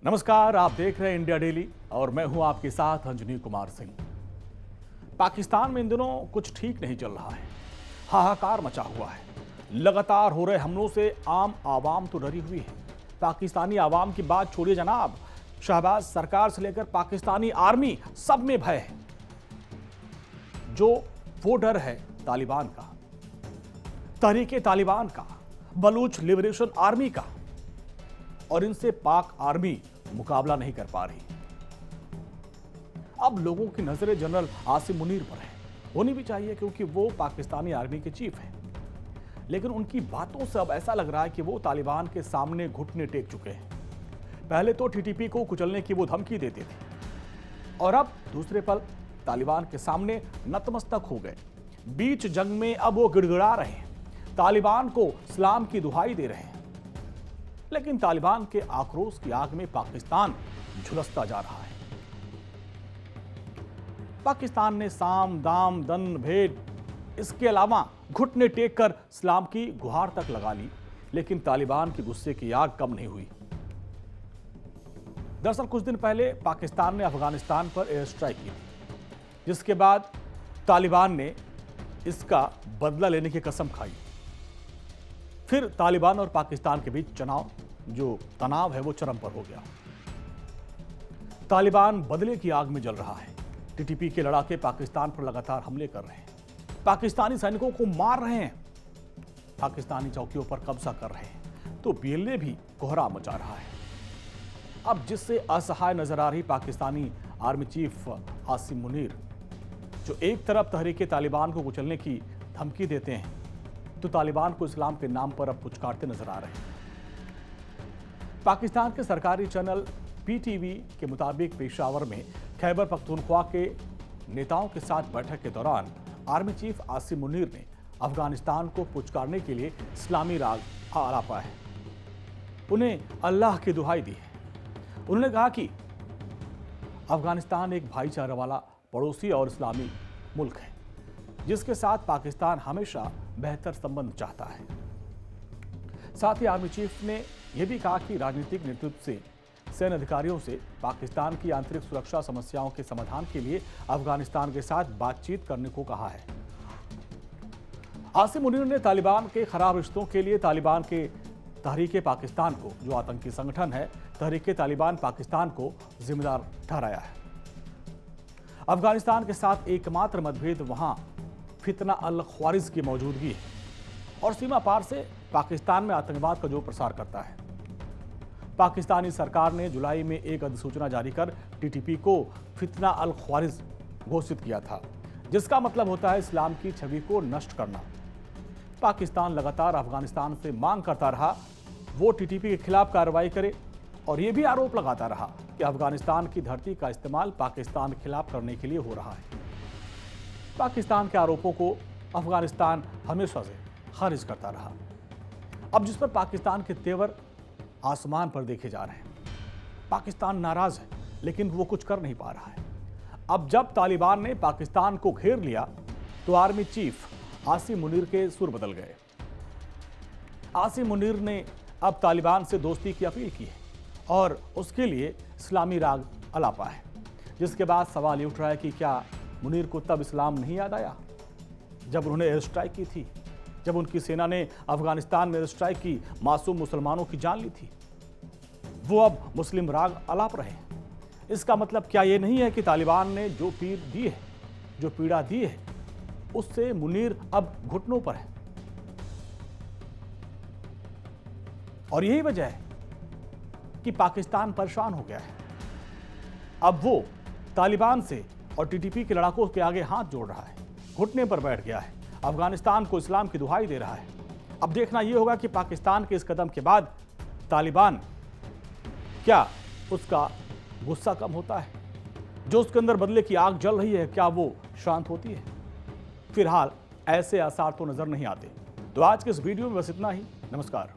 नमस्कार, आप देख रहे हैं इंडिया डेली और मैं हूं आपके साथ अंजनी कुमार सिंह। पाकिस्तान में इन दिनों कुछ ठीक नहीं चल रहा है। हाहाकार मचा हुआ है। लगातार हो रहे हमलों से आम आवाम तो डरी हुई है। पाकिस्तानी आवाम की बात छोड़िए जनाब, शहबाज सरकार से लेकर पाकिस्तानी आर्मी सब में भय है। जो वो डर है तालिबान का, तहरीके तालिबान का, बलूच लिबरेशन आर्मी का, और इनसे पाक आर्मी मुकाबला नहीं कर पा रही। अब लोगों की नजरें जनरल आसिम मुनीर पर है। होनी भी चाहिए क्योंकि वो पाकिस्तानी आर्मी के चीफ हैं। लेकिन उनकी बातों से अब ऐसा लग रहा है कि वो तालिबान के सामने घुटने टेक चुके हैं। पहले तो टीटीपी को कुचलने की वो धमकी देते थे और अब दूसरे पल तालिबान के सामने नतमस्तक हो गए। बीच जंग में अब वो गिड़गिड़ा रहे हैं, तालिबान को इस्लाम की दुहाई दे रहे हैं। लेकिन तालिबान के आक्रोश की आग में पाकिस्तान झुलसता जा रहा है। पाकिस्तान ने साम दाम दन भेद इसके अलावा घुटने टेक कर इस्लाम की गुहार तक लगा ली, लेकिन तालिबान के गुस्से की आग कम नहीं हुई। दरअसल कुछ दिन पहले पाकिस्तान ने अफगानिस्तान पर एयर स्ट्राइक की थी, जिसके बाद तालिबान ने इसका बदला लेने की कसम खाई। फिर तालिबान और पाकिस्तान के बीच तनाव है वो चरम पर हो गया। तालिबान बदले की आग में जल रहा है। टीटीपी के लड़ाके पाकिस्तान पर लगातार हमले कर रहे हैं, पाकिस्तानी सैनिकों को मार रहे हैं, पाकिस्तानी चौकियों पर कब्जा कर रहे हैं, तो पीएलए भी कोहरा मचा रहा है। अब जिससे असहाय नजर आ रही पाकिस्तानी आर्मी चीफ आसिम मुनीर, जो एक तरफ तहरीके तालिबान को कुचलने की धमकी देते हैं, तो तालिबान को इस्लाम के नाम पर अब पुचकारते नजर आ रहे हैं। पाकिस्तान के सरकारी चैनल पीटीवी के मुताबिक पेशावर में खैबर पख्तूनख्वा के नेताओं के साथ बैठक के दौरान आर्मी चीफ आसिम मुनीर ने अफगानिस्तान को पुचकारने के लिए इस्लामी राग आलापा है, उन्हें अल्लाह की दुहाई दी है। उन्होंने कहा कि अफगानिस्तान एक भाईचारा वाला पड़ोसी और इस्लामी मुल्क है, जिसके साथ पाकिस्तान हमेशा बेहतर संबंध चाहता है। साथ ही आर्मी चीफ ने यह भी कहा कि राजनीतिक नेतृत्व से सैन्य अधिकारियों से पाकिस्तान की आंतरिक सुरक्षा समस्याओं के समाधान के लिए अफगानिस्तान के साथ बातचीत करने को कहा है। आसिम मुनीर ने तालिबान के खराब रिश्तों के लिए तालिबान के तहरीके पाकिस्तान को, जो आतंकी संगठन है, तहरीके तालिबान पाकिस्तान को जिम्मेदार ठहराया है। अफगानिस्तान के साथ एकमात्र मतभेद वहां फितना अल ख्वारिज की मौजूदगी है और सीमा पार से पाकिस्तान में आतंकवाद का जो प्रसार करता है। पाकिस्तानी सरकार ने जुलाई में एक अधिसूचना जारी कर टीटीपी को फितना अल ख्वारिज घोषित किया था, जिसका मतलब होता है इस्लाम की छवि को नष्ट करना। पाकिस्तान लगातार अफगानिस्तान से मांग करता रहा वो टीटीपी के खिलाफ कार्रवाई करे और यह भी आरोप लगाता रहा कि अफगानिस्तान की धरती का इस्तेमाल पाकिस्तान के खिलाफ करने के लिए हो रहा है। पाकिस्तान के आरोपों को अफगानिस्तान हमेशा से खारिज करता रहा। अब जिस पर पाकिस्तान के तेवर आसमान पर देखे जा रहे हैं। पाकिस्तान नाराज है, लेकिन वो कुछ कर नहीं पा रहा है। अब जब तालिबान ने पाकिस्तान को घेर लिया, तो आर्मी चीफ आसिम मुनीर के सुर बदल गए। आसिम मुनीर ने अब तालिबान से दोस्ती की अपील की है और उसके लिए इस्लामी राग अलापा है, जिसके बाद सवाल ये उठ रहा है कि क्या मुनीर को तब इस्लाम नहीं याद आया जब उन्होंने एयर स्ट्राइक की थी, जब उनकी सेना ने अफगानिस्तान में एयर स्ट्राइक की मासूम मुसलमानों की जान ली थी। वो अब मुस्लिम राग अलाप रहे हैं। इसका मतलब क्या ये नहीं है कि तालिबान ने जो पीर दी है, जो पीड़ा दी है, उससे मुनीर अब घुटनों पर है। और यही वजह है कि पाकिस्तान परेशान हो गया है। अब वो तालिबान से और टीटीपी के लड़ाकों के आगे हाथ जोड़ रहा है, घुटने पर बैठ गया है, अफगानिस्तान को इस्लाम की दुहाई दे रहा है। अब देखना यह होगा कि पाकिस्तान के इस कदम के बाद तालिबान, क्या उसका गुस्सा कम होता है, जो उसके अंदर बदले की आग जल रही है, क्या वो शांत होती है? फिलहाल ऐसे आसार तो नजर नहीं आते। तो आज के इस वीडियो में बस इतना ही। नमस्कार।